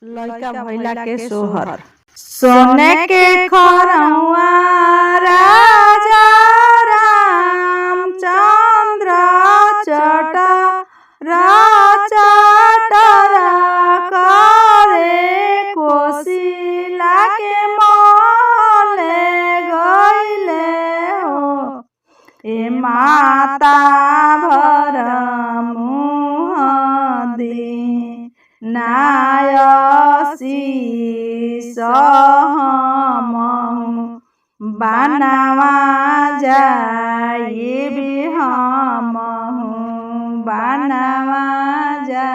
लइका भइला के सोहर। सोने के खरौआ राजा रामचंद्र चटा चटरा करे कोशिला के महले गइले हो। ए माता भर मुँह दी नायसी सहमहु बनवा जाइबि हमहु बनवा जा।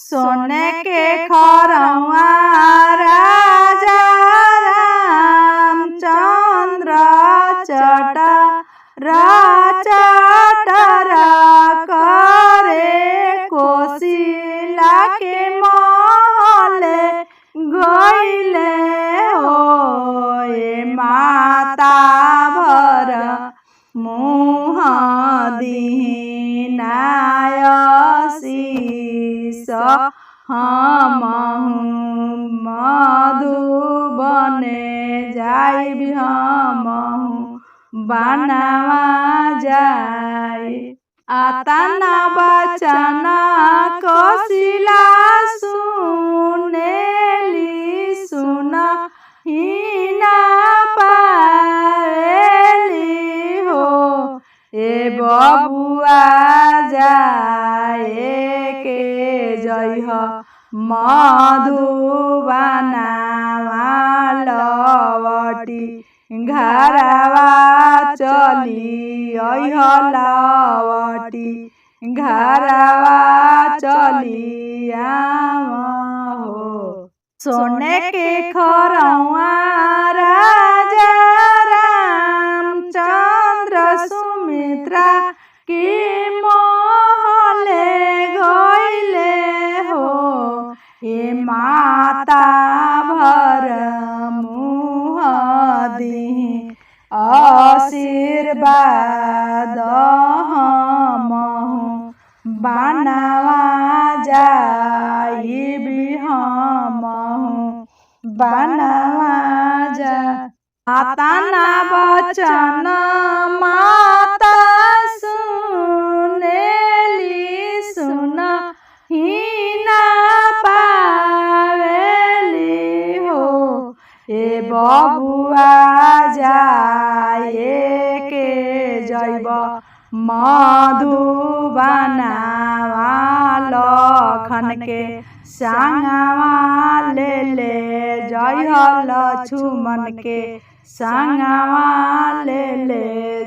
सोने के खरौआ राजा रामचंद्र चटरा करे कोशिला के महले गइले हो। ए माता भर मुँह दिही नायसी सहमहु मधुबने जाइबि हमहु बनवा जाई। आतना बचन कोशिला सुनेली सुनहि ना पावेली हो। ए बबुआ जाए के जइह मधुबनवा लवटी घरवा चली अइह लवटी घरवा चली हो। सोने के खरौआ राजा रामचंद्र सुमित्रा की महले गइले हो। ए माता भर मुँह दिही आशीर्वाद हमहु बनवा जाइबि हमहु बनवा जा। आतना बचन माता सुनेली सुनहि ना पावेली हो। ए बबुआ जाए के जइब मधुबनवा लखन के संगवा ले जइह लक्ष्मण के संगवा ले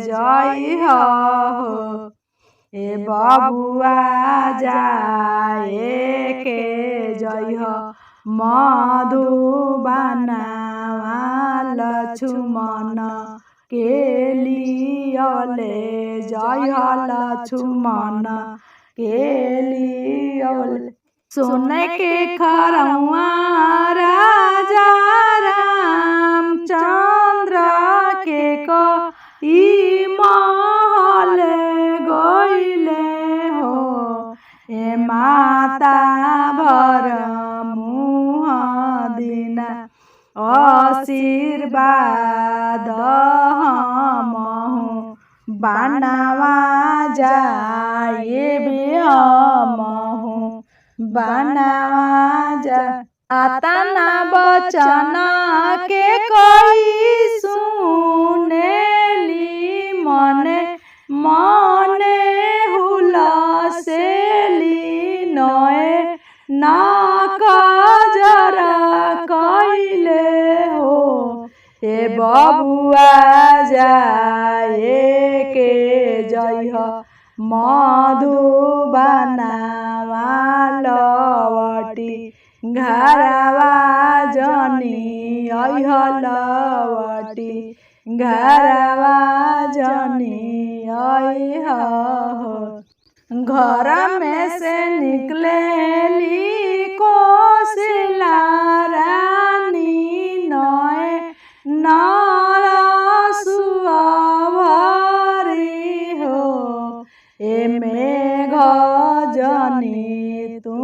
जइह हो। ए बबुआ जाए के जइह मधुबनवा लक्ष्मण के लियले जइह लक्ष्मण के लियले। सोने के खरौआ राजा रामचंद्र के कई महले गइले हो। ए माता भर मुँह दिना आशीर्वाद हमहु बनवा जाइबि हमहु बनवा जा। आतना बचन के कई सुनेली मने मने हुलसेली नए नकजर कइले हो। ए बबुआ जाए के जइह मधुबनवा लवटी घरवा जनी अइह लवटी घरवा जनी अइह हो। घर में से निकलेली कोशिला रानी नए नरसुआ भरी हो। ए मेघ जनी तू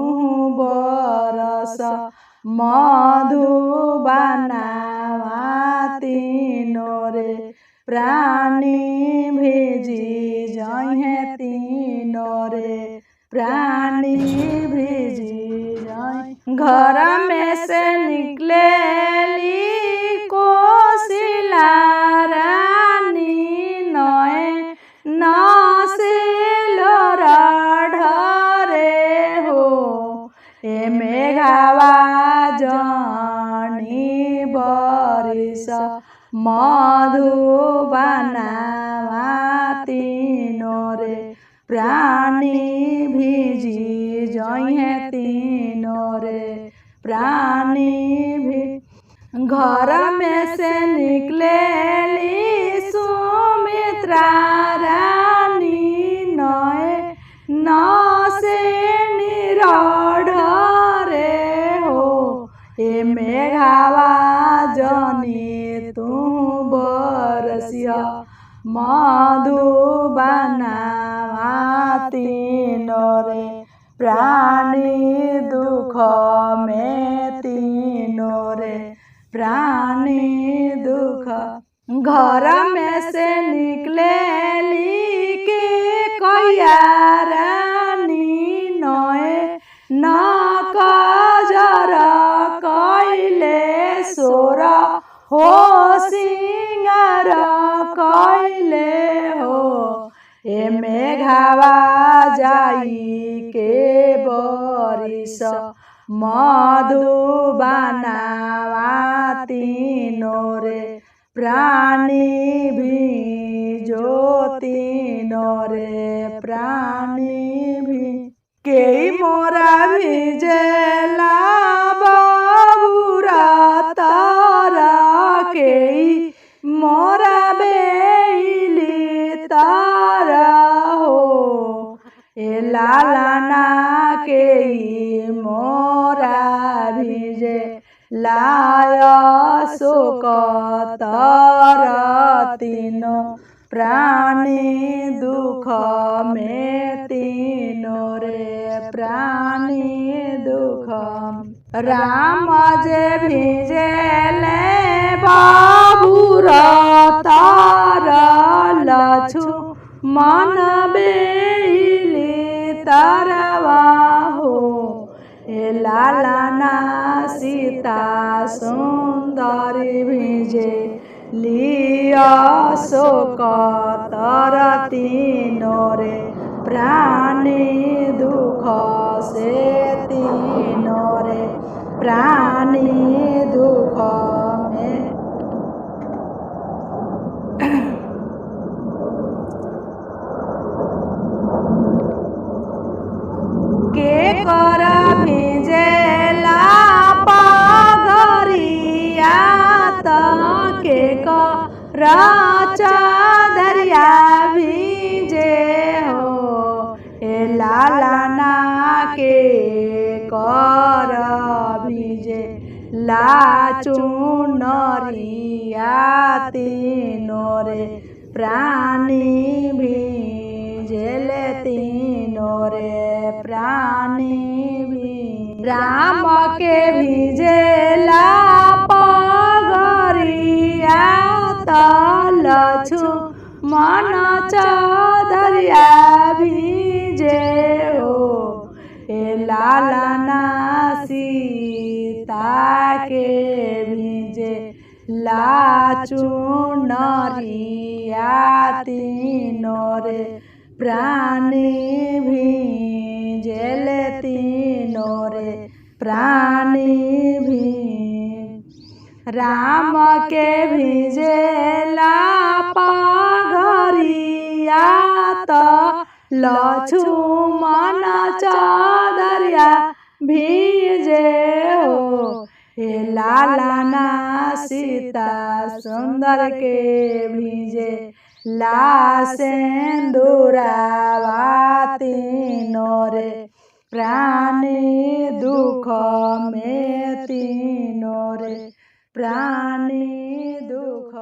बरस मधुबनवा तीनो रे प्राणी भिजी जइहे तीनो रे प्राणी भिजी जाए। घर में से निकलेली कोशिला रानी नए नसिलो ढरे हो ए मेघावा जनी बरिस मधुबनवा तीनो रे प्राणी भिजी जइहे तीनो रे प्राणी भी। घर में से निकलेली सुमित्रा रानी नए नसे ढरे हो ए मेघावा जनी तू बरसिया मधुबनवा तीनो रे प्राणी दुख में तीनो रे प्राणी दुख। घर में से निकलेली के कहिया रानी नए नकजर कैले सोर हो सिंगार कैले हो ए मेघावा जाई के बरिस मधुबनवा तीनो रे प्राणी भिजो तीनो रे प्राणी भी। के मोरा भिजेला बाबूरा तारा के मोरा बेली तारा हो ए लालना के मोरा भिजे लाय शोक तर तीनो प्राणी दुख में तीनो रे प्राणी दुख। राम जे भिजेले बाबूर तार लक्ष्मण बेली तरवा हो ए लालना सीता सुंदरी भिजे लिया शोक तर तीनो रे प्राणी दुख से तीनो रे प्राणी दुख में। के कर भिजेला पगरिया त के कर चादरिया भिजे हो ए लालना के कर भिजे चुनरिया तीनो रे प्राणी भिजेले तीनो रे प्राणी भी। राम के भिजेला पगरिया त लक्ष्मण चादरिया भिजे हो ए लालना सीता के भिजे चुनरिया तीनो रे प्राणी भिजेले तीनो रे प्राणी भी। राम के भिजेला पगरिया त लक्ष्मण चादरिया भिजे हो ए लालना सीता सुंदर के भिजे सिंदूरावा तीनो रे प्राणी दुख में तीनो रे प्राणी दुख।